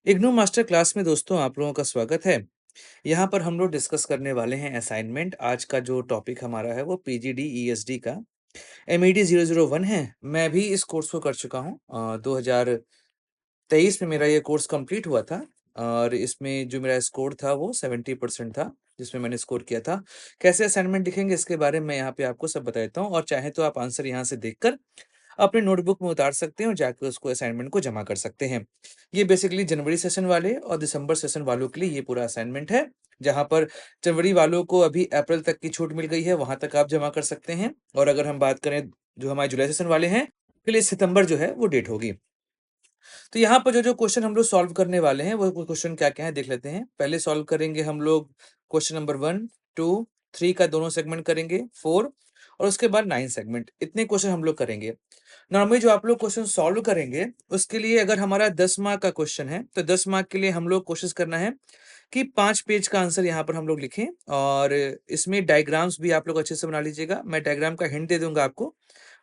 IGNOU master class में दोस्तों आप लोगों का स्वागत है। यहाँ पर हम लोग डिस्कस करने वाले हैं असाइनमेंट। आज का जो टॉपिक हमारा है वो पीजीडी ईएसडी का एमईडी 001 है। मैं भी इस कोर्स को कर चुका हूँ। 2023 में मेरा ये कोर्स कंप्लीट हुआ था और इसमें जो मेरा स्कोर था वो 70% था, जिसमें मैंने स्कोर किया था। कैसे असाइनमेंट लिखेंगे इसके बारे में मैं यहाँ पे आपको सब बता देता हूँ, और चाहे तो आप आंसर यहाँ से देखकर अपने नोटबुक में उतार सकते हैं और जाकर उसको असाइनमेंट को जमा कर सकते हैं। ये बेसिकली जनवरी सेशन वाले और दिसंबर सेशन वालों के लिए ये पूरा असाइनमेंट है। जहाँ पर जनवरी वालों को अभी अप्रैल तक की छूट मिल गई है, वहां तक आप जमा कर सकते हैं। और अगर हम बात करें जो हमारे जुलाई सेशन वाले हैं, के लिए सितंबर जो है वो डेट होगी। तो यहाँ पर जो क्वेश्चन हम लोग सॉल्व करने वाले हैं वो क्वेश्चन क्या-क्या है देख लेते हैं। पहले सॉल्व करेंगे हम लोग क्वेश्चन नंबर 1, 2, 3 का दोनों सेगमेंट करेंगे, 4 और उसके बाद 9 सेगमेंट। इतने क्वेश्चन हम लोग करेंगे। नॉर्मली जो आप लोग क्वेश्चन सॉल्व करेंगे, उसके लिए अगर हमारा 10 मार्क का क्वेश्चन है, तो 10 मार्क के लिए हम लोग कोशिश करना है कि 5 पेज का आंसर यहाँ पर हम लोग लिखें, और इसमें डायग्राम्स भी आप लोग अच्छे से बना लीजिएगा। मैं डायग्राम का हिंट दे दूंगा आपको,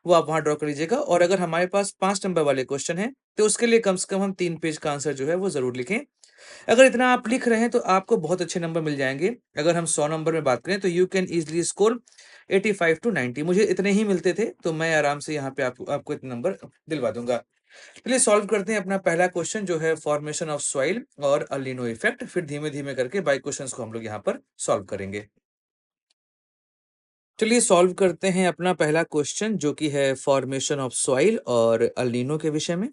वो आप वहाँ ड्रॉ कर लीजिएगा। और अगर हमारे पास 5 नंबर वाले क्वेश्चन हैं, तो उसके लिए कम से कम हम 3 पेज का आंसर जो है वो ज़रूर लिखें। अगर इतना आप लिख रहे हैं, तो आपको बहुत अच्छे नंबर मिल जाएँगे। अगर हम 100 नंबर में बात करें, तो you can easily score 85 to 90। मुझे इतने ही मिलते थे, तो मैं आराम से यहाँ पे आपको इतने नंबर दिलवा दूँगा। चलिए सॉल्व करते हैं अपना पहला क्वेश्चन, जो है फॉर्मेशन ऑफ सॉइल और अल नीनो इफेक्ट। फिर धीमे-धीमे करके बाकी क्वेश्चंस को हम लोग यहाँ पर सॉल्व करेंगे। चलिए सॉल्व करते हैं अपना पहला क्वेश्चन, जो कि है फॉर्मेशन ऑफ सॉइल और अल नीनो के विषय में।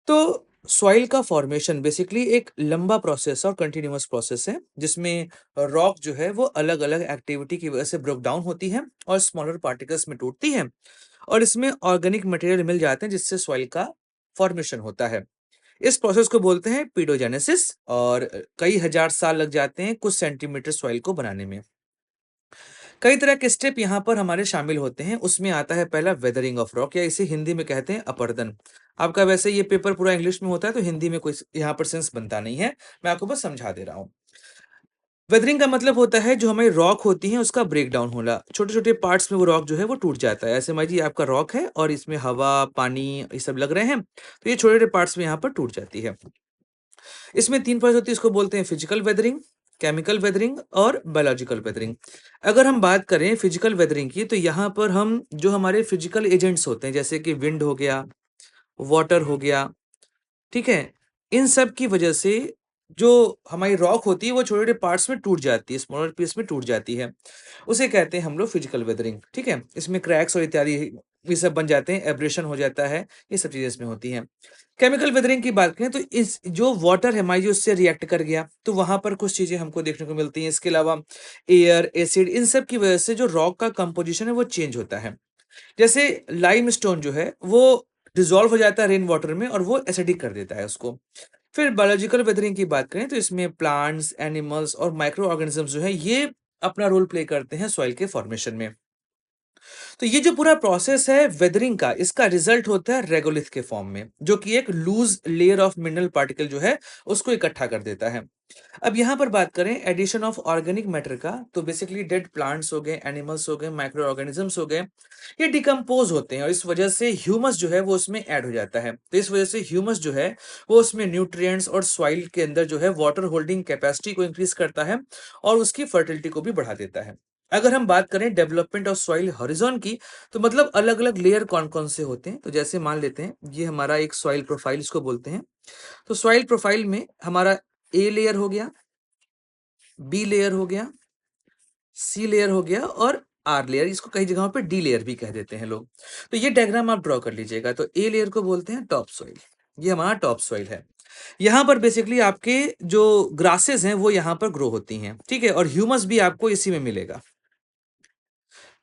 तो सॉइल का फॉर्मेशन बेसिकली एक लंबा प्रोसेस और कंटिन्यूअस प्रोसेस है, जिसमें रॉक जो है वो अलग-अलग एक्टिविटी की वजह से ब्रोक डाउन होती है और स्मॉलर पार्टिकल्स में टूटती है, और इसमें ऑर्गेनिक मटेरियल मिल जाते हैं, जिससे सॉइल का फॉर्मेशन होता है। इस प्रोसेस को बोलते हैं पीडोजेनेसिस, और कई हजार साल लग जाते हैं कुछ सेंटीमीटर सॉइल को बनाने में। कई तरह के स्टेप यहाँ पर हमारे शामिल होते हैं। उसमें आता है पहला वेदरिंग ऑफ रॉक, या इसे हिंदी में कहते हैं अपर्दन। आपका वैसे ये पेपर पूरा इंग्लिश में होता है, तो हिंदी में कोई यहाँ पर सेंस बनता नहीं है। मैं आपको बस समझा दे रहा हूँ। वेदरिंग का मतलब होता है जो हमारी रॉक होती है उसका ब्रेक डाउन होना। छोटे-छोटे पार्ट्स में वो रॉक जो है वो टूट जाता है। ऐसे मान लीजिए आपका रॉक है और इसमें हवा, पानी ये सब लग रहे हैं, तो ये छोटे-छोटे पार्ट्स में यहाँ पर टूट जाती है। इसमें 3 प्रोसेस होती है, इसको बोलते हैं फिजिकल वेदरिंग, केमिकल वेदरिंग और बायोलॉजिकल वेदरिंग। अगर हम बात करें फिजिकल वेदरिंग की, तो यहाँ पर हम जो हमारे फिजिकल एजेंट्स होते हैं, जैसे कि विंड हो गया, वाटर हो गया, ठीक है? इन सब की वजह से जो हमारी रॉक होती है वो छोटे-छोटे पार्ट्स में टूट जाती है, स्मॉलर पीस में टूट जाती है। उसे कहते हैं हम लोग फिजिकल वेदरिंग, ठीक है? इसमें क्रैक्स और इत्यादि ये सब बन जाते हैं, एब्रेशन हो जाता है, ये सब चीज़ें इसमें होती हैं। केमिकल वेदरिंग की बात करें, तो इस जो वाटर है हमारी जो उससे रिएक्ट कर गया, तो वहाँ पर कुछ चीज़ें हमको देखने को मिलती हैं। इसके अलावा एयर, एसिड, इन सब की वजह से जो रॉक का कंपोज़िशन है वो चेंज होता है। जैसे लाइमस्टोन जो है वो डिसॉल्व हो जाता है रेन वाटर में, और वो एसिडिक कर देता है उसको। फिर बायोलॉजिकल वेदरिंग की बात करें, तो इसमें प्लांट्स, एनिमल्स और माइक्रो ऑर्गेनिजम्स जो है ये अपना रोल प्ले करते हैं सॉइल के फॉर्मेशन में। तो ये जो पूरा प्रोसेस है वेदरिंग का, इसका रिजल्ट होता है रेगोलिथ के फॉर्म में, जो कि एक loose layer of mineral particle जो है उसको इकट्ठा कर देता है। अब यहाँ पर बात करें एडिशन ऑफ ऑर्गेनिक मैटर का, तो बेसिकली डेड प्लांट्स हो गए, एनिमल्स हो गए, माइक्रो ऑर्गेनिजम्स हो गए, ये डिकम्पोज होते हैं, और इस वजह से ह्यूमस जो है वो उसमें ऐड हो जाता है। तो इस वजह से ह्यूमस जो है वो उसमें न्यूट्रिएंट्स और सॉइल के अंदर जो है वाटर होल्डिंग कैपेसिटी को इंक्रीज करता है, और उसकी फर्टिलिटी को भी बढ़ा देता है। अगर हम बात करें डेवलपमेंट ऑफ सॉइल हॉरिजॉन की, तो मतलब अलग-अलग लेयर कौन-कौन से होते हैं, तो जैसे मान लेते हैं ये हमारा एक सॉइल प्रोफाइल इसको बोलते हैं। तो सॉइल प्रोफाइल में हमारा ए लेयर हो गया, बी लेयर हो गया, सी लेयर हो गया, और आर लेयर, इसको कई जगहों पे डी लेयर भी कह देते हैं लोग। तो ये डायग्राम आप ड्रॉ कर लीजिएगा। तो ए लेयर को बोलते हैं टॉप सॉइल, ये हमारा टॉप सॉइल है। यहाँ पर बेसिकली आपके जो ग्रासेस हैं वो यहाँ पर ग्रो होती हैं, ठीक है, और ह्यूमस भी आपको इसी में मिलेगा।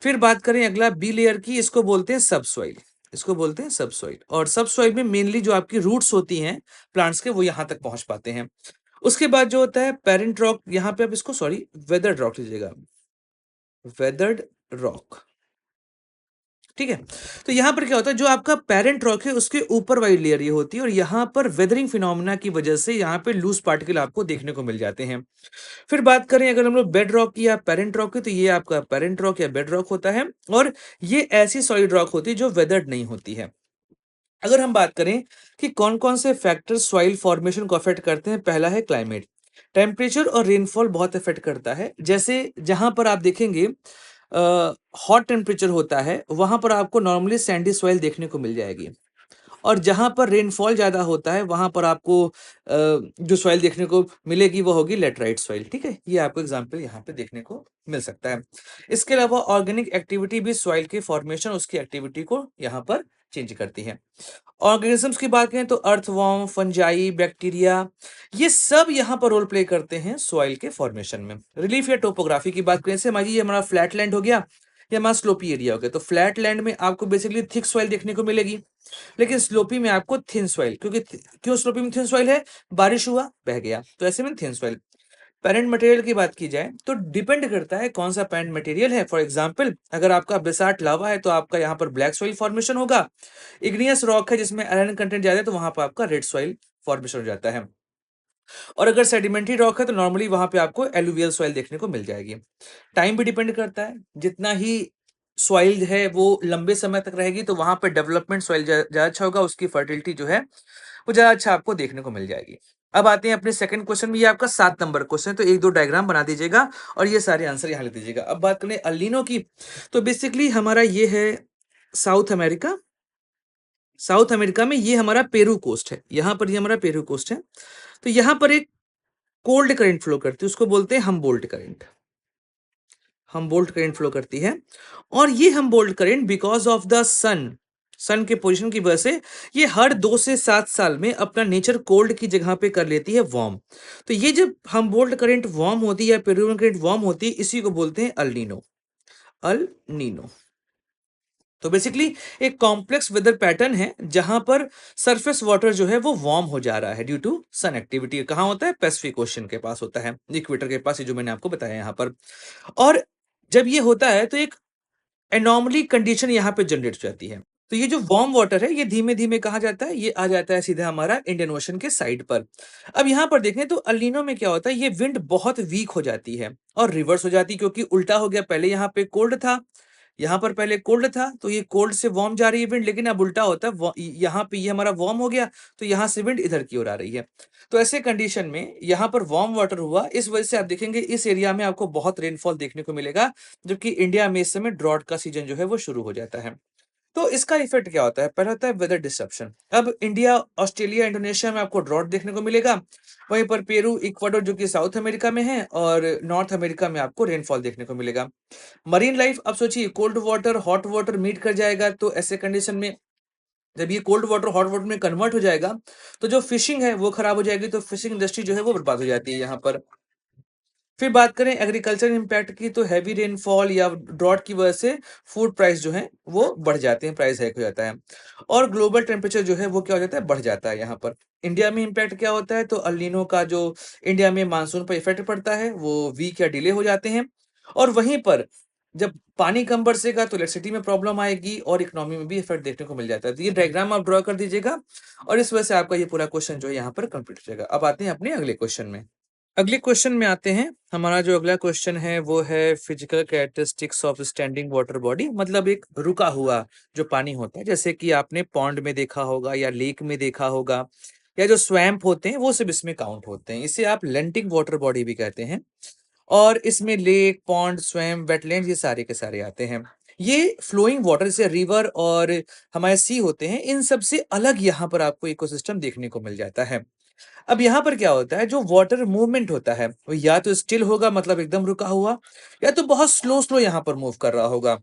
फिर बात करें अगला बी लेयर की, इसको बोलते हैं सब सॉइल, इसको बोलते हैं सब सॉइल, और सब सॉइल में मेनली जो आपकी रूट्स होती हैं प्लांट्स के, वो यहाँ तक पहुंच पाते हैं। उसके बाद जो होता है पेरेंट रॉक, यहाँ पे आप इसको सॉरी वेदर्ड रॉक लीजिएगा, वेदर्ड रॉक, ठीक है। तो यहाँ पर क्या होता है, जो आपका पेरेंट रॉक है उसके ऊपर वाली लेयर ये होती है, और यहाँ पर वेदरिंग फिनोमेना की वजह से यहाँ पे लूज पार्टिकल आपको देखने को मिल जाते हैं। फिर बात करें अगर हम लोग बेड रॉक की या पेरेंट रॉक की, तो ये आपका पेरेंट रॉक या बेड रॉक होता है, और ये ऐसी सॉलिड रॉक होती है जो वेदर्ड नहीं होती है। अगर हम बात करें कि कौन-कौन से फैक्टर सॉइल फॉर्मेशन को अफेक्ट करते हैं, पहला है क्लाइमेट। टेम्परेचर और रेनफॉल बहुत अफेक्ट करता है। जैसे जहाँ पर आप देखेंगे हॉट टेम्परेचर होता है, वहाँ पर आपको नॉर्मली सैंडी सॉइल देखने को मिल जाएगी। और जहाँ पर रेनफॉल ज़्यादा होता है, वहाँ पर आपको जो सॉइल देखने को मिलेगी वो होगी लैटेराइट सॉइल, ठीक है? ये आपको एग्ज़ाम्पल यहाँ पे देखने को मिल सकता है। इसके अलावा ऑर्गेनिक एक्टिविटी भी सॉइल के फॉर्मेशन, उसकी एक्टिविटी को यहाँ पर चेंज करती है। ऑर्गेनिजम्स की बात करें तो अर्थवॉर्म, फंजाई, बैक्टीरिया, ये सब यहाँ पर रोल प्ले करते हैं सॉइल के फॉर्मेशन में। रिलीफ या टोपोग्राफी की बात करें, जैसे मान लीजिए ये हमारा फ्लैट लैंड हो गया, ये हमारा स्लोपी एरिया हो गया, तो फ्लैट लैंड में आपको बेसिकली थिक सॉइल देखने को मिलेगी, लेकिन स्लोपी में आपको थिन सॉइल, क्योंकि क्यों स्लोपी में थिन सॉइल है? बारिश हुआ, बह गया, तो ऐसे में थिन सॉइल। पैरेंट मटेरियल की बात की जाए तो डिपेंड करता है कौन सा पैरेंट मटेरियल है। फॉर एग्जांपल, अगर आपका बेसाल्ट लावा है तो आपका यहाँ पर ब्लैक सॉइल फॉर्मेशन होगा। इग्नियस रॉक है जिसमें आयरन कंटेंट ज्यादा है, तो वहां पर आपका रेड सॉइल फॉर्मेशन हो जाता है। और अगर सेडिमेंट्री रॉक है तो नॉर्मली वहां पे आपको एलुवियल सॉइल देखने को मिल जाएगी। टाइम भी डिपेंड करता है, जितना ही सॉइल है वो लंबे समय तक रहेगी तो वहां पर डेवलपमेंट सॉइल ज्यादा अच्छा होगा, उसकी फर्टिलिटी जो है वो ज्यादा अच्छा आपको देखने को मिल जाएगी। अब आते हैं अपने सेकंड क्वेश्चन में, ये आपका 7 नंबर क्वेश्चन है, तो एक दो डायग्राम बना दीजिएगा और ये सारे आंसर यहाँ लिख दीजिएगा। अब बात करें अल्नीनो की, तो बेसिकली हमारा ये है साउथ अमेरिका। साउथ अमेरिका में ये हमारा पेरू कोस्ट है, यहाँ पर ये हमारा पेरू कोस्ट है। तो यहाँ पर एक कोल्ड करंट फ्लो करती है, उसको बोलते हैं Humboldt current. Humboldt current flow करती है, और ये Humboldt current because of the sun, sun के पोजीशन की वजह से ये हर 2 से 7 साल में अपना नेचर कोल्ड की जगह पे कर लेती है वार्म। तो ये जब हमबोल्ट करंट वार्म होती है या पेरुवियन करंट वार्म होती है, इसी को बोलते हैं अल नीनो। अल नीनो तो बेसिकली एक कॉम्प्लेक्स वेदर पैटर्न है जहां पर सरफेस वाटर जो है वो वार्म हो जा रहा है ड्यू टू सन एक्टिविटी। कहाँ होता है? पैसिफिक ओशन के पास होता है, इक्वेटर के पास, ये जो मैंने आपको बताया यहाँ पर। और जब ये होता है तो एक एनॉमली कंडीशन यहाँ पे जनरेट हो जाती है। तो ये जो वार्म वाटर है ये धीमे-धीमे कहाँ जाता है? ये आ जाता है सीधा हमारा इंडियन ओशन के साइड पर। अब यहाँ पर देखें तो अल नीनो में क्या होता है, ये विंड बहुत वीक हो जाती है और रिवर्स हो जाती है, क्योंकि उल्टा हो गया। पहले यहाँ पे कोल्ड था, यहाँ पर पहले कोल्ड था, तो ये कोल्ड से वार्म जा रही है विंड, लेकिन अब उल्टा होता है, यहाँ पे ये हमारा वार्म हो गया, तो यहाँ से विंड इधर की ओर आ रही है। तो ऐसे कंडीशन में यहाँ पर वार्म वाटर हुआ, इस वजह से आप देखेंगे इस एरिया में आपको बहुत रेनफॉल देखने को मिलेगा, जबकि इंडिया में इस समय ड्रॉट का सीजन जो है वो शुरू हो जाता है। तो इसका इफेक्ट क्या होता है? पहला होता है वेदर डिस्रप्शन। अब इंडिया, ऑस्ट्रेलिया, इंडोनेशिया में आपको ड्रॉट देखने को मिलेगा। वहीं पर पेरू, इक्वाडोर जो कि साउथ अमेरिका में है, और नॉर्थ अमेरिका में आपको रेनफॉल देखने को मिलेगा। मरीन लाइफ, अब सोचिए cold water hot water meet कर जाएगा, तो ऐसे कंडीशन में जब ये कोल्ड वाटर हॉट वाटर में कन्वर्ट हो जाएगा तो जो फिशिंग है वो खराब हो जाएगी, तो फिशिंग इंडस्ट्री जो है वो बर्बाद हो जाती है यहाँ पर। फिर बात करें एग्रीकल्चर इम्पैक्ट की, तो हैवी रेनफॉल या ड्रॉट की वजह से फूड प्राइस जो है वो बढ़ जाते हैं, प्राइस हाइक हो जाता है, और ग्लोबल टेम्परेचर जो है वो क्या हो जाता है? बढ़ जाता है यहाँ पर। इंडिया में इम्पैक्ट क्या होता है? तो अल नीनो का जो इंडिया में मानसून पर इफेक्ट पड़ता है वो वीक या डिले हो जाते हैं, और वहीं पर जब पानी कम बरसेगा तो इलेक्ट्रिसिटी में प्रॉब्लम आएगी और इकोनॉमी में भी इफेक्ट देखने को मिल जाता है। तो ये डायग्राम आप ड्रॉ कर दीजिएगा, और इस वजह से आपका ये पूरा क्वेश्चन जो है यहाँ पर कंप्लीट हो जाएगा। अब आते हैं अपने अगले क्वेश्चन में। अगले क्वेश्चन में आते हैं। हमारा जो अगला क्वेश्चन है वो है physical characteristics of standing water body, मतलब एक रुका हुआ जो पानी होता है, जैसे कि आपने पॉन्ड में देखा होगा या लेक में देखा होगा, या जो स्वैम्प होते हैं वो सब इसमें काउंट होते हैं। इसे आप लेंटिंग वाटर बॉडी भी कहते हैं, और इसमें लेक, पॉन्ड, स्वैम्प, वेटलैंड, ये सारे के सारे आते हैं। ये फ्लोइंग वाटर जैसे रिवर और हमारे सी होते हैं, इन सब से अलग यहाँ पर आपको इकोसिस्टम देखने को मिल जाता है। अब यहाँ पर क्या होता है, जो वाटर मूवमेंट होता है वो या तो स्टिल होगा, मतलब एकदम रुका हुआ, या तो बहुत स्लो स्लो यहाँ पर मूव कर रहा होगा।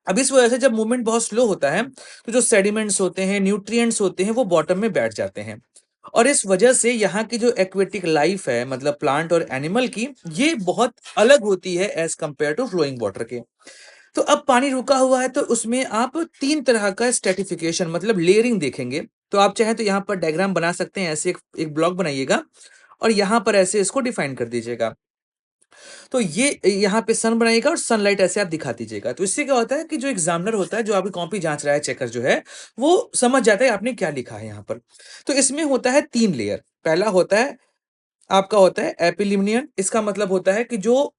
अब इस वजह से जब मूवमेंट बहुत स्लो होता है तो जो सेडिमेंट्स होते हैं, न्यूट्रिएंट्स होते हैं, वो बॉटम में बैठ जाते हैं, और इस वजह से यहाँ की जो एक्वेटिक लाइफ है, मतलब प्लांट और एनिमल की, ये बहुत अलग होती है as compared to flowing water के। तो अब पानी रुका हुआ है तो उसमें आप 3 तरह का स्ट्रेटिफिकेशन, मतलब लेयरिंग देखेंगे। तो आप चाहें तो यहाँ पर डायग्राम बना सकते हैं, ऐसे एक ब्लॉक बनाइएगा और यहाँ पर ऐसे इसको डिफाइन कर दीजिएगा। तो ये यहाँ पे सन बनाइएगा और सनलाइट ऐसे आप दिखा दीजिएगा। तो इससे क्या होता है कि जो एग्जामिनर होता है, जो आपकी कॉपी जांच रहा है, चेकर जो है, वो समझ जाता है आपने क्या लिखा है यहाँ पर। तो इसमें होता है 3 लेयर। पहला होता है आपका होता है एपिलिमिनियन। इसका मतलब होता है कि जो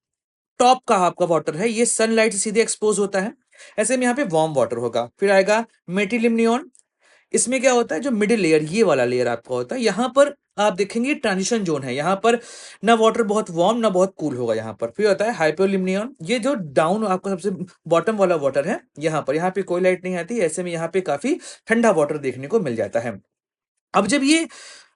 टॉप का आपका वाटर है ये सनलाइट से सीधे एक्सपोज होता है, ऐसे में यहाँ पे वार्म वाटर होगा। फिर आएगा मेटिलिमनियन, इसमें क्या होता है, जो मिडिल लेयर, ये वाला लेयर आपका होता है, यहाँ पर आप देखेंगे ट्रांजिशन जोन है। यहाँ पर ना वाटर बहुत वार्म ना बहुत कूल होगा। यहाँ पर फिर होता है हाइपोलिम्नियन, ये जो डाउन आपका सबसे बॉटम वाला वाटर है, यहाँ पे कोई लाइट नहीं आती, ऐसे में यहाँ पे काफी ठंडा वाटर देखने को मिल जाता है। अब जब ये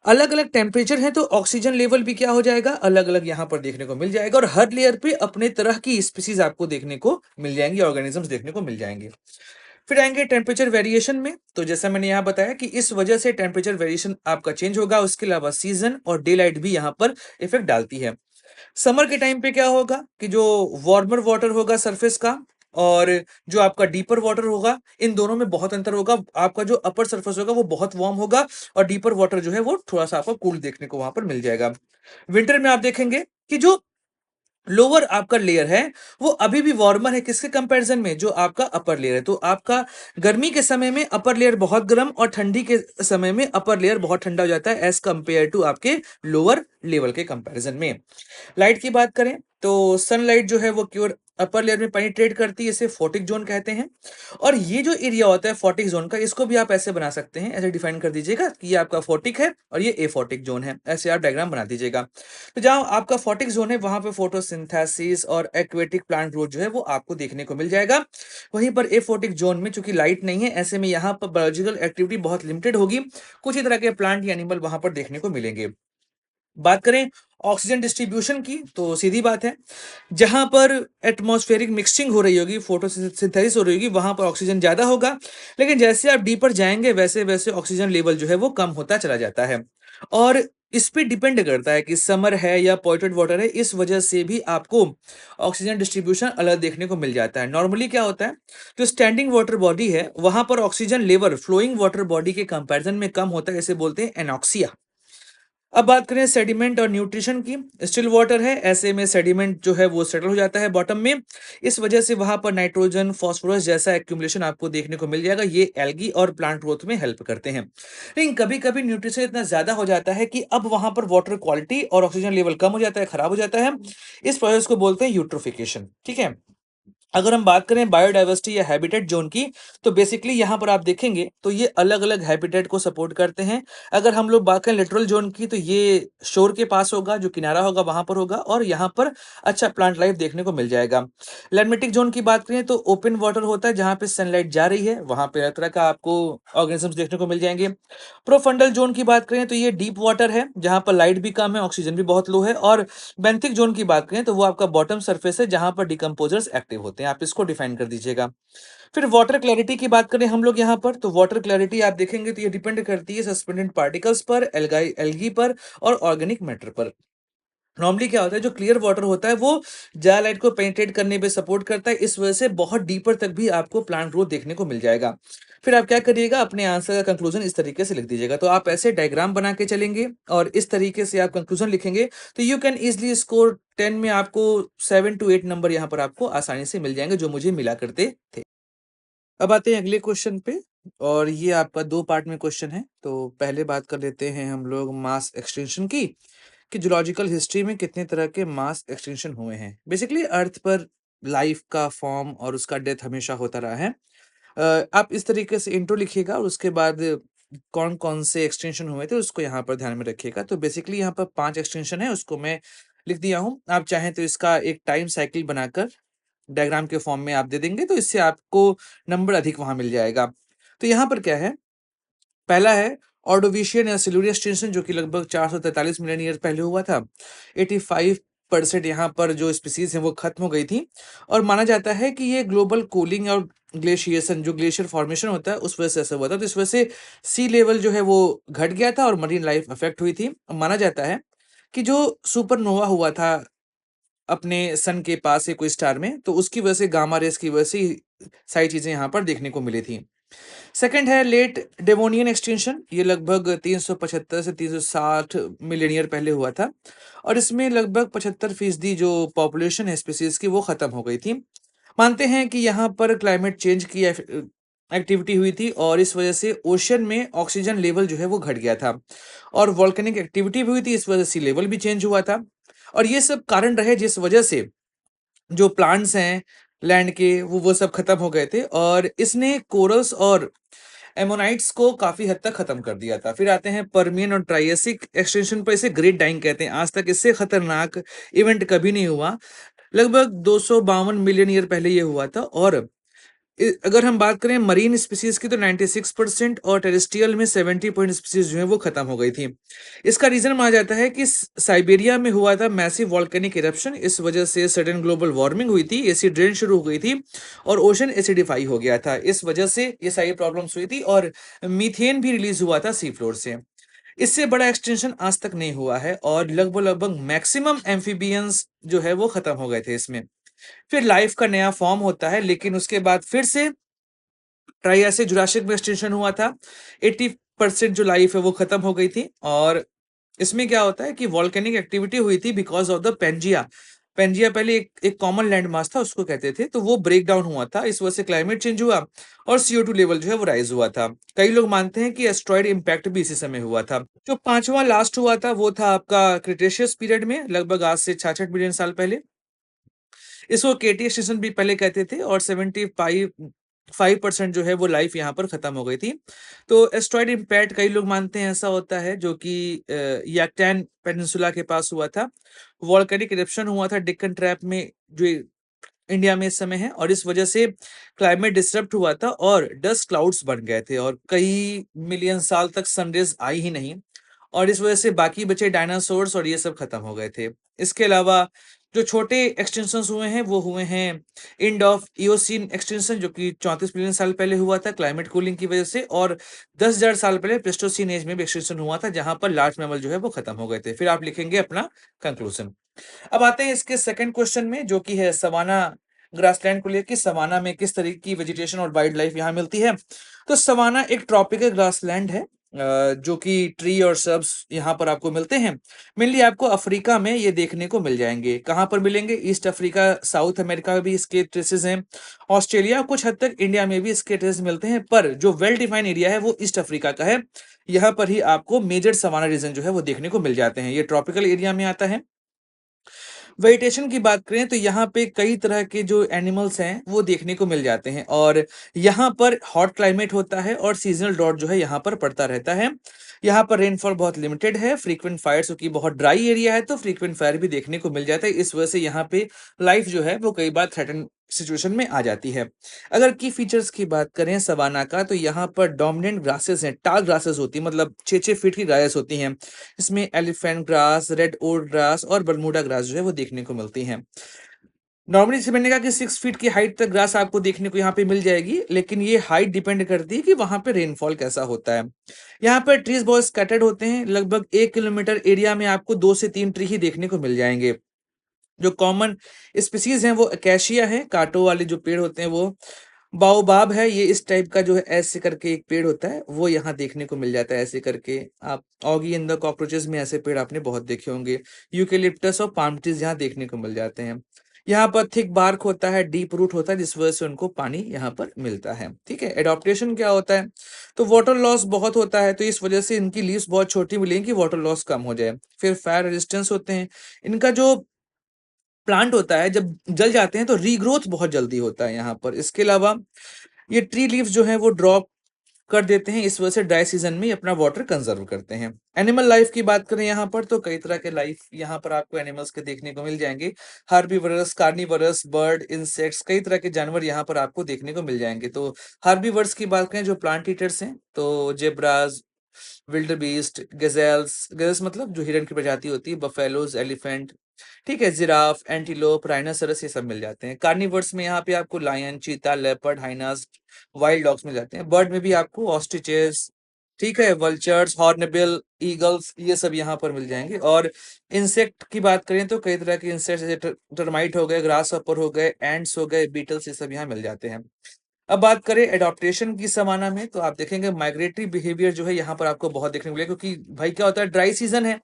अलग अलग टेम्परेचर है तो ऑक्सीजन लेवल भी क्या हो जाएगा, अलग अलग यहाँ पर देखने को मिल जाएगा, और हर लेयर पे अपने तरह की स्पीसीज आपको देखने को मिल जाएंगी, ऑर्गेनिजम्स देखने को मिल जाएंगे। फिर आएंगे टेम्परेचर वेरिएशन में। तो जैसा मैंने यहाँ बताया कि इस वजह से टेम्परेचर वेरिएशन आपका चेंज होगा। उसके अलावा सीजन और डे लाइट भी यहाँ पर इफेक्ट डालती है। समर के टाइम पे क्या होगा कि जो वार्मर वाटर होगा सरफेस का, और जो आपका डीपर वाटर होगा, इन दोनों में बहुत अंतर होगा। आपका जो अपर सरफेस होगा वो बहुत वार्म होगा, और डीपर वाटर जो है वो थोड़ा सा आपको कूल देखने को वहां पर मिल जाएगा। विंटर में आप देखेंगे कि जो लोअर आपका लेयर है वो अभी भी वार्मर है, किसके कंपैरिजन में, जो आपका अपर लेयर है। तो आपका गर्मी के समय में अपर लेयर बहुत गर्म, और ठंडी के समय में अपर लेयर बहुत ठंडा हो जाता है, एज कंपेयर टू आपके लोअर लेवल के कंपैरिजन में। लाइट की बात करें तो सनलाइट जो है वो केवल अपर लेयर में पेनिट्रेट करती है, इसे फोटिक जोन कहते हैं। और ये जो एरिया होता है फोटिक जोन का, इसको भी आप ऐसे बना सकते हैं, ऐसे डिफाइन कर दीजिएगा कि ये आपका फोटिक है और ये एफोटिक जोन है, ऐसे आप डायग्राम बना दीजिएगा। तो जहां आपका फोटिक जोन है वहां पे फोटोसिंथेसिस और एक्वेटिक प्लांट ग्रोथ जो है वो आपको देखने को मिल जाएगा। वहीं पर एफोटिक जोन में चूंकि लाइट नहीं है, ऐसे में यहाँ पर बायोलॉजिकल एक्टिविटी बहुत लिमिटेड होगी, कुछ ही तरह के प्लांट या एनिमल वहां पर देखने को मिलेंगे। बात करें ऑक्सीजन डिस्ट्रीब्यूशन की तो सीधी बात है, जहां पर एटमॉस्फेरिक मिक्सिंग हो रही होगी, फोटोसिंथेसिस हो रही होगी, वहां पर ऑक्सीजन ज्यादा होगा। लेकिन जैसे आप डीपर जाएंगे वैसे वैसे ऑक्सीजन लेवल जो है वो कम होता चला जाता है। और इस पे डिपेंड करता है कि समर है या पॉल्यूटेड वाटर है, इस वजह से भी आपको ऑक्सीजन डिस्ट्रीब्यूशन अलग देखने को मिल जाता है। नॉर्मली क्या होता है, जो स्टैंडिंग वाटर बॉडी है वहां पर oxygen level flowing water body के कंपैरिजन में कम होता है, इसे बोलते हैं एनॉक्सिया। अब बात करें सेडिमेंट और न्यूट्रिशन की। स्टिल वाटर है, ऐसे में सेडिमेंट जो है वो सेटल हो जाता है बॉटम में, इस वजह से वहां पर नाइट्रोजन फॉस्फोरस जैसा एक्यूमुलेशन आपको देखने को मिल जाएगा। ये एल्गी और प्लांट ग्रोथ में हेल्प करते हैं। लेकिन कभी कभी न्यूट्रिशन इतना ज्यादा हो जाता है कि अब वहां पर वाटर क्वालिटी और ऑक्सीजन लेवल कम हो जाता है, खराब हो जाता है। इस प्रोसेस को बोलते हैं यूट्रोफिकेशन। ठीक है। अगर हम बात करें बायोडाइवर्सिटी या हैबिटेट जोन की, तो बेसिकली यहाँ पर आप देखेंगे तो ये अलग अलग हैबिटेट को सपोर्ट करते हैं। अगर हम लोग बात करें लिटरल जोन की, तो ये शोर के पास होगा, जो किनारा होगा वहां पर होगा, और यहाँ पर अच्छा प्लांट लाइफ देखने को मिल जाएगा। लैंडमेटिक जोन की बात करें तो ओपन वाटर होता है, जहाँ पे सनलाइट जा रही है वहां पे हर तरह का आपको ऑर्गेनिजम्स देखने को मिल जाएंगे। प्रोफंडल जोन की बात करें तो ये डीप वाटर है, जहां पर लाइट भी कम है, ऑक्सीजन भी बहुत लो है। और बेंथिक जोन की बात करें तो वो आपका बॉटम सरफेस है, जहां पर डिकम्पोजर्स एक्टिव होते हैं, आप इसको डिफाइन कर दीजिएगा। फिर वाटर क्लैरिटी की बात करें हम लोग यहाँ पर, तो वाटर क्लैरिटी आप देखेंगे तो ये डिपेंड करती है सस्पेंडेड पार्टिकल्स पर, एल्गी पर, और ऑर्गेनिक मैटर पर। नॉर्मली क्या होता है, जो क्लियर वाटर होता है वो ज्यादा लाइट को पेनिट्रेट करने पे सपोर्ट करता है, इस वजह से बहुत डीपर तक भी आपको प्लांट ग्रोथ देखने को मिल जाएगा। फिर आप क्या करिएगा, अपने आंसर का कंक्लूजन इस तरीके से लिख दीजिएगा। तो आप ऐसे डायग्राम बना के चलेंगे और इस तरीके से आप कंक्लूजन लिखेंगे, तो यू कैन इजिली स्कोर 10 में आपको 7 to 8 नंबर यहाँ पर आपको आसानी से मिल जाएंगे, जो मुझे मिला करते थे। अब आते हैं अगले क्वेश्चन पे, और ये आपका 2 पार्ट में क्वेश्चन है। तो पहले बात कर लेते हैं हम लोग मास एक्सटेंशन की, कि जूलॉजिकल हिस्ट्री में कितने तरह के मास एक्सटेंशन हुए हैं। बेसिकली अर्थ पर लाइफ का फॉर्म और उसका डेथ हमेशा होता रहा है। आप इस तरीके से इंट्रो लिखिएगा, और उसके बाद कौन कौन से एक्सटेंशन हुए थे उसको यहाँ पर ध्यान में रखिएगा। तो बेसिकली यहाँ पर 5 एक्सटेंशन है, उसको मैं लिख दिया हूँ। आप चाहें तो इसका एक टाइम साइकिल बनाकर डायग्राम के फॉर्म में आप दे देंगे, तो इससे आपको नंबर अधिक वहां मिल जाएगा। तो यहाँ पर क्या है, पहला है ऑर्डोविशियन या सिल्यूरियस एक्सटेंशन, जो कि लगभग 443 मिलियन ईयर पहले हुआ था। 85% यहाँ पर जो स्पीसीज है वो खत्म हो गई थी, और माना जाता है कि ये ग्लोबल कूलिंग और ग्लेशिएशन, जो ग्लेशियर फॉर्मेशन होता है उस वजह से ऐसा हुआ था। तो इस वजह से सी लेवल जो है वो घट गया था और मरीन लाइफ अफेक्ट हुई थी। माना जाता है कि जो सुपरनोवा हुआ था अपने सन के पास, है कोई स्टार में, तो उसकी वजह से गामा रेस की वजह से सारी चीजें यहाँ पर देखने को मिली थी। सेकंड है लेट डेवोनियन एक्सटेंशन, ये लगभग 375 से 360 मिलियन ईयर पहले हुआ था, और इसमें लगभग 75% जो पॉपुलेशन है स्पीसीज की वो खत्म हो गई थी। मानते हैं कि यहाँ पर क्लाइमेट चेंज की एक्टिविटी हुई थी, और इस वजह से ओशन में ऑक्सीजन लेवल जो है वो घट गया था, और वॉल्केनिक एक्टिविटी भी हुई थी, इस वजह से सी लेवल भी चेंज हुआ था। और ये सब कारण रहे जिस वजह से जो प्लांट्स हैं लैंड के वो सब खत्म हो गए थे, और इसने कोरल्स और एमोनाइट्स को काफी हद तक खत्म कर दिया था। फिर आते हैं पर्मियन और ट्रायसिक एक्सटेंशन पर, इसे ग्रेट डाइंग कहते हैं। आज तक इससे खतरनाक इवेंट कभी नहीं हुआ। लगभग 252 मिलियन ईयर पहले ये हुआ था। और अगर हम बात करें मरीन स्पीसीज की, तो 96% और टेरेस्ट्रियल में 70 स्पीसीज जो है वो खत्म हो गई थी। इसका रीजन माना जाता है कि साइबेरिया में हुआ था मैसिव वॉल्केनिक इरप्शन। इस वजह से सडन ग्लोबल वार्मिंग हुई थी, एसिड रेन शुरू हो गई थी और ओशन एसिडिफाई हो गया था। इस वजह से ये सारी प्रॉब्लम्स हुई थी और मीथेन भी रिलीज हुआ था सी फ्लोर से। इससे बड़ा एक्सटेंशन आज तक नहीं हुआ है और लगभग लगभग मैक्सिमम एम्फीबियंस जो है वो खत्म हो गए थे इसमें। फिर लाइफ का नया फॉर्म होता है, लेकिन उसके बाद फिर से ट्राइयासिक जुरासिक में एक्सटेंशन हुआ था। 80% जो लाइफ है वो खत्म हो गई थी। और इसमें क्या होता है कि वॉल्केनिक एक्टिविटी हुई थी because of the Pangaea. Pangaea पहले एक कॉमन लैंड मास था, उसको कहते थे, तो वो ब्रेक डाउन हुआ था। इस वजह से क्लाइमेट चेंज हुआ और CO2 लेवल जो है वो राइज हुआ था। कई लोग मानते हैं कि एस्ट्रॉइड इम्पैक्ट भी इसी समय हुआ था। जो पांचवा लास्ट हुआ था वो था आपका क्रिटेशियस पीरियड में, लगभग आज से 66 मिलियन साल पहले। इसको केटी स्टेशन भी पहले कहते थे और 75% जो है वो लाइफ यहाँ पर खत्म हो गई थी। तो एस्ट्रॉइड इम्पैक्ट कई लोग मानते हैं ऐसा होता है, जो कि याकटैन पेनिनसुला के पास हुआ था। वॉल्केनिक इरप्शन हुआ था डिक्कन ट्रैप में, जो इंडिया में इस समय है, और इस वजह से क्लाइमेट डिस्टर्ब हुआ था और डस्ट क्लाउड्स बन गए थे और कई मिलियन साल तक सनरेज आई ही नहीं। और इस वजह से बाकी बचे डायनासोर्स और ये सब खत्म हो गए थे। इसके अलावा जो छोटे एक्सटेंशंस हुए हैं वो हुए हैं एंड ऑफ इयोसीन एक्सटेंशन, जो कि 34 मिलियन साल पहले हुआ था क्लाइमेट कूलिंग की वजह से। और 10,000 साल पहले प्लेस्टोसीन एज में भी एक्सटेंशन हुआ था, जहां पर लार्ज मैमल जो है वो खत्म हो गए थे। फिर आप लिखेंगे अपना कंक्लूजन। अब आते हैं इसके सेकंड क्वेश्चन में, जो कि है सवाना ग्रासलैंड को लेकर, सवाना में किस तरह की वेजिटेशन और वाइल्ड लाइफ यहाँ मिलती है। तो सवाना एक ट्रॉपिकल ग्रासलैंड है, जो कि ट्री और सब्स यहाँ पर आपको मिलते हैं। मेनली आपको अफ्रीका में ये देखने को मिल जाएंगे। कहाँ पर मिलेंगे? ईस्ट अफ्रीका, साउथ अमेरिका में भी इसके ट्रेसेस हैं, ऑस्ट्रेलिया, कुछ हद तक इंडिया में भी इसके ट्रेसेस मिलते हैं। पर जो वेल डिफाइंड एरिया है वो ईस्ट अफ्रीका का है। यहाँ पर ही आपको मेजर सवाना रीजन जो है वो देखने को मिल जाते हैं। ये ट्रॉपिकल एरिया में आता है। वेजिटेशन की बात करें तो यहाँ पे कई तरह के जो एनिमल्स हैं वो देखने को मिल जाते हैं। और यहाँ पर हॉट क्लाइमेट होता है और सीजनल ड्रॉट जो है यहाँ पर पड़ता रहता है। यहाँ पर रेनफॉल बहुत लिमिटेड है। फ्रीक्वेंट फायर्स, क्योंकि बहुत ड्राई एरिया है तो फ्रीक्वेंट फायर भी देखने को मिल जाता है। इस वजह से यहाँ पे लाइफ जो है वो कई बार थ्रेटन सिचुएशन में आ जाती है। अगर की फीचर्स की बात करें सवाना का, तो यहाँ पर डोमिनेंट ग्रासेस हैं, टाल ग्रासेस होती है, मतलब 6-6 फीट की ग्रासेस होती हैं। इसमें elephant grass, red oat grass और बरमूडा ग्रास जो है वो देखने को मिलती हैं। नॉर्मली जैसे मैंने कहा कि 6 फीट की हाइट तक ग्रास आपको देखने को यहाँ पे मिल जाएगी, लेकिन ये हाइट डिपेंड करती है कि वहां पे रेनफॉल कैसा होता है। यहाँ पर ट्रीज बहुत स्कैटर्ड होते हैं। लगभग 1 किलोमीटर एरिया में आपको 2 से 3 ट्री ही देखने को मिल जाएंगे। जो कॉमन स्पीसीज हैं वो अकेशिया है, कांटों वाले जो पेड़ होते हैं वो। बाओबाब है, ये इस टाइप का जो है ऐसे करके एक पेड़ होता है, वो यहाँ देखने को मिल जाता है ऐसे करके। आप ऑगी इन द कॉकरोचेस में ऐसे पेड़ आपने बहुत देखे होंगे। यूकेलिप्टस और पाम ट्रीज यहाँ देखने को मिल जाते हैं। यहाँ पर थिक बार्क होता है, डीप रूट होता है, जिस वजह से उनको पानी यहाँ पर मिलता है। ठीक है, एडॉप्टेशन क्या होता है? तो वाटर लॉस बहुत होता है, तो इस वजह से इनकी लीव्स बहुत छोटी मिलेंगी कि वाटर लॉस कम हो जाए। फिर फायर रेजिस्टेंस होते हैं। इनका जो प्लांट होता है जब जल जाते हैं तो रीग्रोथ बहुत जल्दी होता है यहाँ पर। इसके अलावा ये ट्री लीव्स जो है वो ड्रॉप कर देते हैं, इस वजह से ड्राई सीजन में अपना वाटर कंजर्व करते हैं। एनिमल लाइफ की बात करें यहाँ पर, तो कई तरह के लाइफ यहाँ पर आपको एनिमल्स के देखने को मिल जाएंगे। हार्बीवरस, कार्निवरस, बर्ड, इंसेक्ट्स, कई तरह के जानवर यहाँ पर आपको देखने को मिल जाएंगे। तो हार्बीवर्स की बात करें जो प्लांट ईटर्स हैं, तो zebras, wildebeest, gazelles, gazelles मतलब जो हिरन की प्रजाति होती है, बफेलोज, एलिफेंट, ठीक है, जिराफ, एंटीलोप, राइनोसरस, ये सब मिल जाते हैं। कार्निवर्स में यहाँ पे आपको लायन, चीता, लेपर्ड, हाइनास, वाइल्ड डॉग्स मिल जाते हैं। बर्ड में भी आपको ऑस्ट्रिचेस, ठीक है, वल्चर्स, हॉर्नबिल, ईगल्स, ये सब यहाँ पर मिल जाएंगे। और इंसेक्ट की बात करें तो कई तरह के इंसेक्ट, जैसे टर्माइट हो गए, ग्रास हॉपर हो गए, एंड्स हो गए, बीटल्स, ये सब यहाँ मिल जाते हैं। अब बात करें एडॉप्टेशन की समाना में, तो आप देखेंगे माइग्रेटरी बिहेवियर जो है यहाँ पर आपको बहुत देखने को मिलेगा, क्योंकि भाई क्या होता है, ड्राई सीजन है,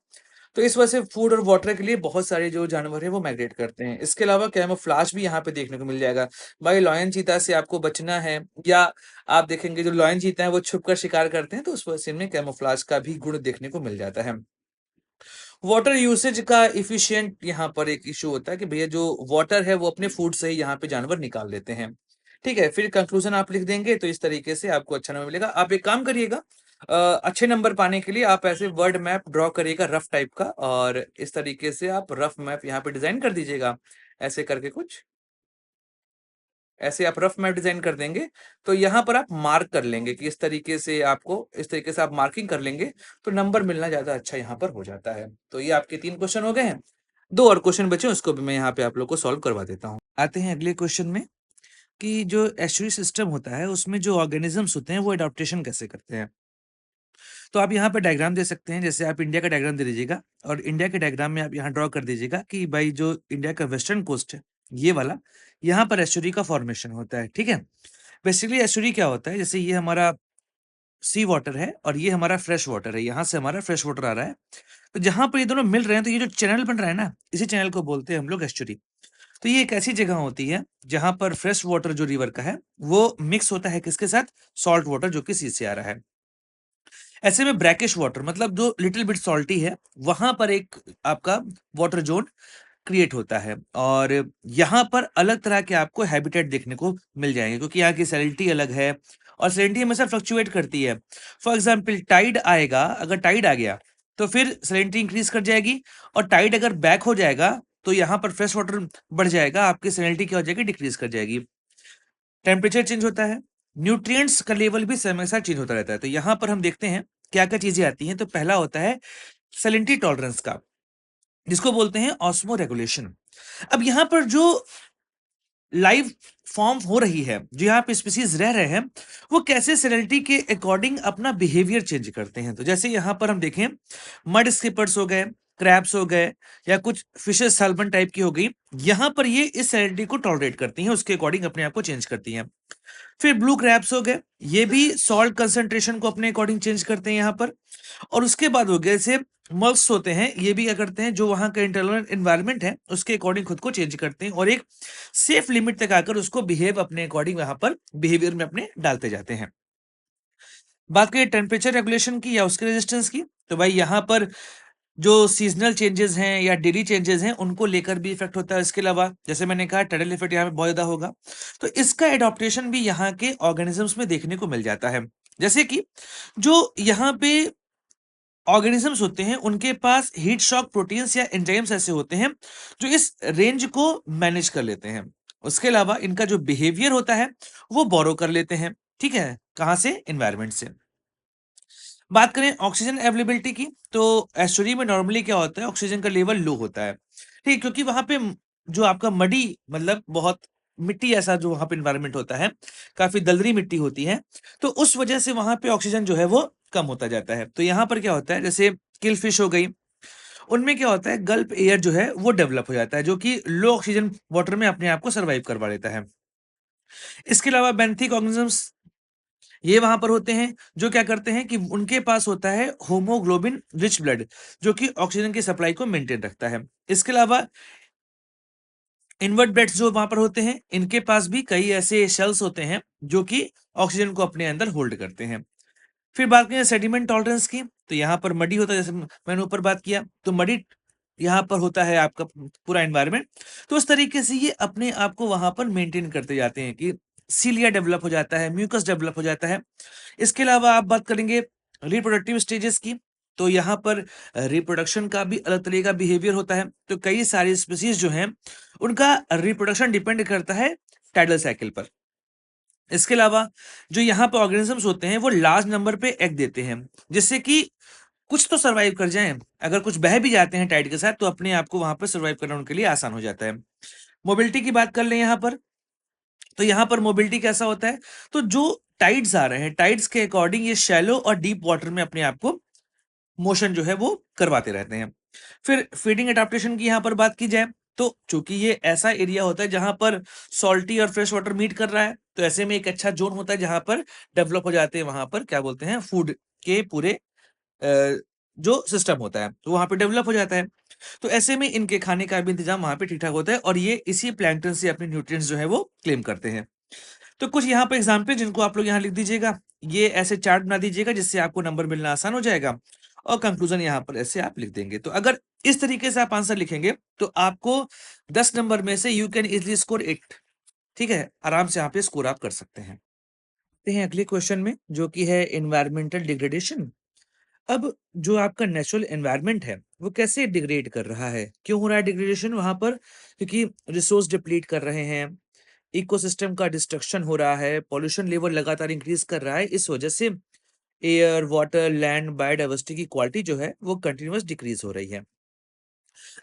तो इस वजह से फूड और वाटर के लिए बहुत सारे जो जानवर है वो माइग्रेट करते हैं। इसके अलावा कैमोफ्लाज भी यहाँ पे देखने को मिल जाएगा। भाई लॉयन चीता से आपको बचना है, या आप देखेंगे जो लॉयन चीता है वो छुप कर शिकार करते हैं, तो उस वजह से इनमें कैमोफ्लाज का भी गुण देखने को मिल जाता है। वाटर यूसेज का इफिशियंट यहाँ पर एक इशू होता है कि भैया जो वाटर है वो अपने फूड से ही यहाँ पे जानवर निकाल लेते हैं। ठीक है, फिर कंक्लूजन आप लिख देंगे तो इस तरीके से आपको अच्छा नंबर मिलेगा। आप एक काम करिएगा, अच्छे नंबर पाने के लिए आप ऐसे वर्ड मैप ड्रॉ करिएगा रफ टाइप का, और इस तरीके से आप रफ मैप यहाँ पे डिजाइन कर दीजिएगा, ऐसे करके कुछ ऐसे आप रफ मैप डिजाइन कर देंगे, तो यहाँ पर आप मार्क कर लेंगे कि इस तरीके से आप मार्किंग कर लेंगे, तो नंबर मिलना ज्यादा अच्छा यहाँ पर हो जाता है। तो ये आपके 3 क्वेश्चन हो गए हैं। 2 और क्वेश्चन बचे, उसको भी मैं यहाँ पे आप लोग को सॉल्व करवा देता हूँ। आते हैं अगले क्वेश्चन में कि जो एस्चुरी सिस्टम होता है उसमें जो ऑर्गेनिजम्स होते हैं वो एडाप्टेशन कैसे करते हैं। तो आप यहाँ पे डायग्राम दे सकते हैं, जैसे आप इंडिया का डायग्राम दे दीजिएगा और इंडिया के डायग्राम में आप यहाँ ड्रॉ कर दीजिएगा कि भाई जो इंडिया का वेस्टर्न कोस्ट है ये वाला, यहाँ पर एस्चुरी का फॉर्मेशन होता है। ठीक है, बेसिकली एस्चुरी क्या होता है, जैसे ये हमारा सी वाटर है और ये हमारा फ्रेश वाटर है, यहाँ से हमारा फ्रेश वाटर आ रहा है, तो जहां पर ये दोनों मिल रहे हैं तो ये जो चैनल बन रहा है ना, इसी चैनल को बोलते हैं हम लोग एस्चुरी। तो ये एक ऐसी जगह होती है जहां पर फ्रेश वाटर जो रिवर का है वो मिक्स होता है किसके साथ, सॉल्ट वाटर जो कि सी से आ रहा है। ऐसे में ब्रैकिश वाटर मतलब जो लिटिल बिट सॉल्टी है, वहां पर एक आपका वाटर जोन क्रिएट होता है, और यहाँ पर अलग तरह के आपको हैबिटेट देखने को मिल जाएंगे, क्योंकि यहाँ की सैलिनिटी अलग है और सैलिनिटी हमेशा फ्लक्चुएट करती है। फॉर एग्जाम्पल टाइड आएगा, अगर टाइड आ गया तो फिर सैलिनिटी इंक्रीज कर जाएगी, और टाइड अगर बैक हो जाएगा तो यहाँ पर फ्रेश वाटर बढ़ जाएगा, आपकी सैलिनिटी क्या हो जाएगी, डिक्रीज कर जाएगी। टेम्परेचर चेंज होता है, न्यूट्रिएंट्स का लेवल भी समय के साथ चेंज होता रहता है। तो यहाँ पर हम देखते हैं क्या क्या चीजें आती हैं। तो पहला होता है सैलिनिटी टॉलरेंस का, जिसको बोलते हैं ऑस्मो रेगुलेशन। अब यहाँ पर जो लाइव फॉर्म हो रही है, जो यहाँ पे स्पीसीज रह रहे हैं, वो कैसे सैलिनिटी के अकॉर्डिंग अपना बिहेवियर चेंज करते हैं। तो जैसे यहाँ पर हम देखें, मड स्किपर्स हो गए, क्रैब्स हो गए, या कुछ फिशेस सैल्मन टाइप की हो गई, यहाँ पर ये इस सैलिनिटी को टॉलरेट करती हैं, उसके अकॉर्डिंग अपने आप को चेंज करती हैं। फिर ब्लू क्रैब्स हो गए, ये भी सॉल्ट कंसंट्रेशन को अपने अकॉर्डिंग चेंज करते हैं यहाँ पर। और उसके बाद हो गए जैसे मल्स होते हैं, ये भी क्या करते हैं, जो वहां का इंटरनल एनवायरनमेंट है उसके अकॉर्डिंग खुद को चेंज करते हैं, और एक सेफ लिमिट तक आकर उसको बिहेव अपने अकॉर्डिंग वहां पर बिहेवियर में अपने डालते जाते हैं। बात करें टेम्परेचर रेगुलेशन की या उसके रेजिस्टेंस की, तो भाई यहाँ पर जो सीजनल चेंजेस हैं या डेली चेंजेस हैं उनको लेकर भी इफेक्ट होता है। इसके अलावा जैसे मैंने कहा टाइडल इफेक्ट यहाँ पे बहुत ज्यादा होगा, तो इसका एडॉप्टेशन भी यहाँ के ऑर्गेनिजम्स में देखने को मिल जाता है। जैसे कि जो यहाँ पे ऑर्गेनिजम्स होते हैं उनके पास हीट शॉक प्रोटीन्स या एंजाइम्स ऐसे होते हैं जो इस रेंज को मैनेज कर लेते हैं। उसके अलावा इनका जो बिहेवियर होता है वो बोरो कर लेते हैं। ठीक है, कहाँ से, एनवायरमेंट से। बात करें ऑक्सीजन अवेलेबिलिटी की, तो एस्चुरी में नॉर्मली क्या होता है, ऑक्सीजन का लेवल लो होता है। ठीक, क्योंकि वहां पे जो आपका मडी मतलब बहुत मिट्टी ऐसा जो वहां पे इन्वायरमेंट होता है, काफी दलदली मिट्टी होती है, तो उस वजह से वहां पे ऑक्सीजन जो है वो कम होता जाता है। तो यहाँ पर क्या होता है, जैसे किल फिश हो गई, उनमें क्या होता है, गल्प एयर जो है वो डेवलप हो जाता है, जो कि लो ऑक्सीजन वाटर में अपने आप को सर्वाइव करवा लेता है। इसके अलावा बेंथिक ऑर्गेनिजम्स ये वहां पर होते हैं जो क्या करते हैं कि उनके पास होता है होमोग्लोबिन रिच ब्लड, जो कि ऑक्सीजन की सप्लाई को मेंटेन रखता है। इसके अलावा इन्वर्टब्रेट्स जो वहां पर होते हैं, इनके पास भी कई ऐसे शेल्स होते हैं जो कि ऑक्सीजन को अपने अंदर होल्ड करते हैं। फिर बात करें सेडिमेंट टॉलरेंस की, तो यहाँ पर मडी होता है, जैसे मैंने ऊपर बात किया, तो मडी यहाँ पर होता है आपका पूरा एनवायरमेंट। तो उस तरीके से ये अपने आप को वहां पर मेंटेन करते जाते हैं कि सीलिया डेवलप हो जाता है, म्यूकस डेवलप हो जाता है। इसके अलावा आप बात करेंगे रिप्रोडक्टिव स्टेजेस की, तो यहाँ पर रिप्रोडक्शन का भी अलग तरीके का बिहेवियर होता है। तो कई सारी स्पीसीज जो हैं उनका रिप्रोडक्शन डिपेंड करता है टाइडल साइकिल पर। इसके अलावा जो यहाँ पे ऑर्गेनिजम्स होते हैं वो लार्ज नंबर पे एग देते हैं, जिससे कि कुछ तो सरवाइव कर जाएं। अगर कुछ बह भी जाते हैं टाइड के साथ तो अपने आप को वहां पर सरवाइव करना उनके लिए आसान हो जाता है। मोबिलिटी की बात कर लें यहाँ पर, तो यहाँ पर मोबिलिटी कैसा होता है, तो जो टाइड्स आ रहे हैं टाइड्स के अकॉर्डिंग ये शैलो और डीप वाटर में अपने आप को मोशन जो है वो करवाते रहते हैं। फिर फीडिंग एडाप्टेशन की यहाँ पर बात की जाए, तो चूंकि ये ऐसा एरिया होता है जहां पर सॉल्टी और फ्रेश वाटर मीट कर रहा है, तो ऐसे में एक अच्छा जोन होता है जहां पर डेवलप हो जाते हैं, वहां पर क्या बोलते हैं, फूड के पूरे जो सिस्टम होता है तो वहां पे डेवलप हो जाता है। तो ऐसे में इनके खाने का भी इंतजाम वहां पे ठीक ठाक होता है, और ये इसी प्लैंकटन से अपने न्यूट्रिएंट्स जो है वो क्लेम करते हैं। तो कुछ यहाँ पे एग्जाम्पल जिनको आप लोग यहाँ लिख दीजिएगा, ये ऐसे चार्ट बना दीजिएगा जिससे आपको नंबर मिलना आसान हो जाएगा, और कंक्लूजन यहाँ पर ऐसे आप लिख देंगे। तो अगर इस तरीके से आप आंसर लिखेंगे तो आपको 10 नंबर में से यू कैन इजिली स्कोर 8। ठीक है? आराम से यहाँ पे स्कोर आप कर सकते हैं। आते हैं अगले क्वेश्चन में जो कि है एनवायरमेंटल डिग्रेडेशन। अब जो आपका नेचुरल एनवायरनमेंट है, वो कैसे डिग्रेड कर रहा है? क्यों हो रहा है डिग्रेडेशन वहाँ पर? क्योंकि रिसोर्स डिप्लीट कर रहे हैं, इकोसिस्टम का डिस्ट्रक्शन हो रहा है, पॉल्यूशन लेवल लगातार इंक्रीज कर रहा है। इस वजह से एयर, वाटर, लैंड, बायोडायवर्सिटी की क्वालिटी जो है, वो कंटीन्यूअस डिक्रीज हो रही है।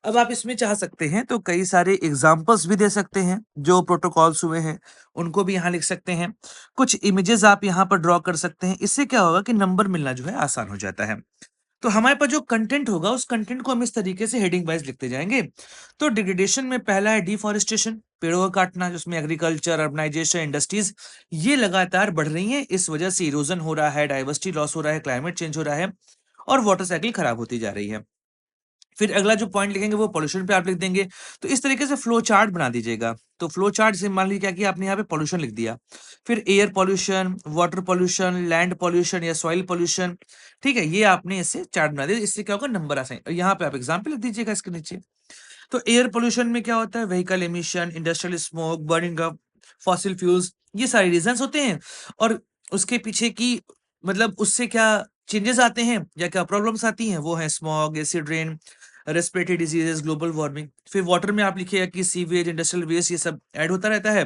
अब आप इसमें चाह सकते हैं तो कई सारे एग्जाम्पल्स भी दे सकते हैं, जो प्रोटोकॉल्स हुए हैं, उनको भी यहाँ लिख सकते हैं। कुछ इमेजेस आप यहाँ पर ड्रॉ कर सकते हैं। इससे क्या होगा कि नंबर मिलना जो है आसान हो जाता है। तो हमारे पास जो कंटेंट होगा उस कंटेंट को हम इस तरीके से हेडिंग वाइज लिखते जाएंगे। तो डिग्रेडेशन में पहला है डिफॉरेस्टेशन, पेड़ों का काटना, जिसमें एग्रीकल्चर, अर्बनाइजेशन, इंडस्ट्रीज ये लगातार बढ़ रही हैं। इस वजह से इरोजन हो रहा है, डाइवर्सिटी लॉस हो रहा है, क्लाइमेट चेंज हो रहा है और वाटर साइकिल खराब होती जा रही है। फिर अगला जो पॉइंट लिखेंगे वो पॉल्यूशन पे आप लिख देंगे। तो इस तरीके से फ्लो चार्ट बना दीजिएगा। तो फ्लो चार्ट से मान लीजिए क्या किया आपने, यहाँ पे पॉल्यूशन लिख दिया, फिर air pollution, water pollution, land pollution या सॉइल पॉल्यूशन। ठीक है, ये आपने इससे चार्ट बना दिया। इससे क्या होगा, नंबर आसान। यहाँ पे आप एग्जाम्पल लिख दीजिएगा इसके नीचे। तो एयर पोल्यूशन में क्या होता है, vehicle emission, industrial smoke, burning of fossil fuels, ये सारे रीजंस होते हैं। और उसके पीछे की मतलब उससे क्या चेंजेस आते हैं या क्या प्रॉब्लम्स आती हैं, वो है smog, acid rain, respiratory diseases, global warming. फिर वाटर में आप लिखिएगा कि सीवेज, इंडस्ट्रियल वेस्ट, ये सब ऐड होता रहता है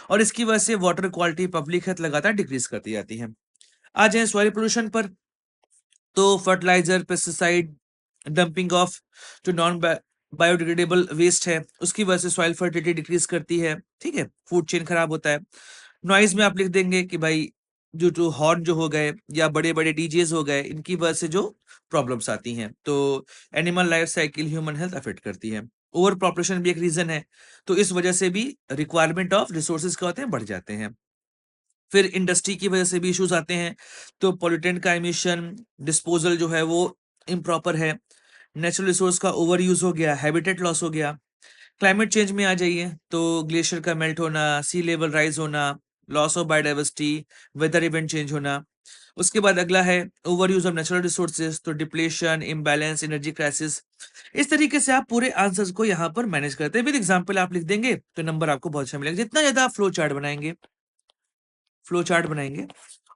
और इसकी वजह से वाटर क्वालिटी, पब्लिक हेल्थ लगातार डिक्रीज करती जाती है। आ जाए सॉइल पोल्यूशन पर। तो फर्टिलाइजर, पेस्टिसाइड, डंपिंग ऑफ जो नॉन बायोडिग्रेडेबल वेस्ट है, उसकी वजह से सॉइल फर्टिलिटी डिक्रीज करती है। ठीक है, फूड चेन खराब होता है। नॉइज में आप लिख देंगे कि भाई जो जो हॉर्न जो हो गए या बड़े बड़े डीजेस हो गए, इनकी वजह से जो प्रॉब्लम्स आती हैं, तो animal life cycle, human health affect करती है। ओवर पॉपुलेशन भी एक रीजन है, तो इस वजह से भी रिक्वायरमेंट ऑफ रिसोर्सेज क्या होते हैं, बढ़ जाते हैं। फिर इंडस्ट्री की वजह से भी इश्यूज आते हैं। तो पोल्यूटेंट का एमिशन, डिस्पोजल जो है वो इम्प्रॉपर है, नेचुरल रिसोर्स का ओवर यूज हो गया, हैबिटेट लॉस हो गया। क्लाइमेट चेंज में आ जाइए तो ग्लेशियर का मेल्ट होना, सी लेवल राइज होना, loss of biodiversity, weather event change होना। उसके बाद अगला है over use of natural resources, तो डिप्लेशन, इम्बैलेंस, एनर्जी क्राइसिस। इस तरीके से आप पूरे आंसर्स को यहाँ पर मैनेज करते हैं। विद एग्जाम्पल आप लिख देंगे तो नंबर आपको बहुत अच्छा मिलेगा। जितना ज्यादा आप फ्लो चार्ट बनाएंगे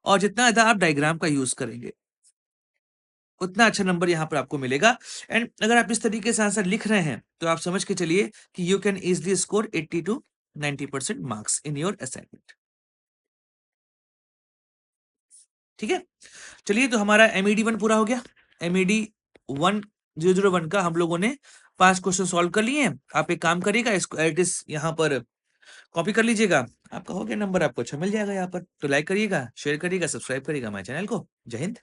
और जितना ज्यादा आप डायग्राम का यूज करेंगे, उतना अच्छा नंबर यहाँ पर आपको मिलेगा। एंड अगर आप इस तरीके से आंसर लिख रहे हैं तो आप समझ के चलिए कि you can easily score 80 to 90% marks in your assignment. ठीक है, चलिए तो हमारा एमईडी 1 पूरा हो गया। एमईडी 1001 का हम लोगों ने 5 क्वेश्चन सॉल्व कर लिए हैं। आप एक काम करिएगा, इसको एडिस यहाँ पर कॉपी कर लीजिएगा। आपका हो गया, नंबर आपको अच्छा मिल जाएगा यहाँ पर। तो लाइक करिएगा, शेयर करिएगा, सब्सक्राइब करिएगा हमारे चैनल को। जय हिंद।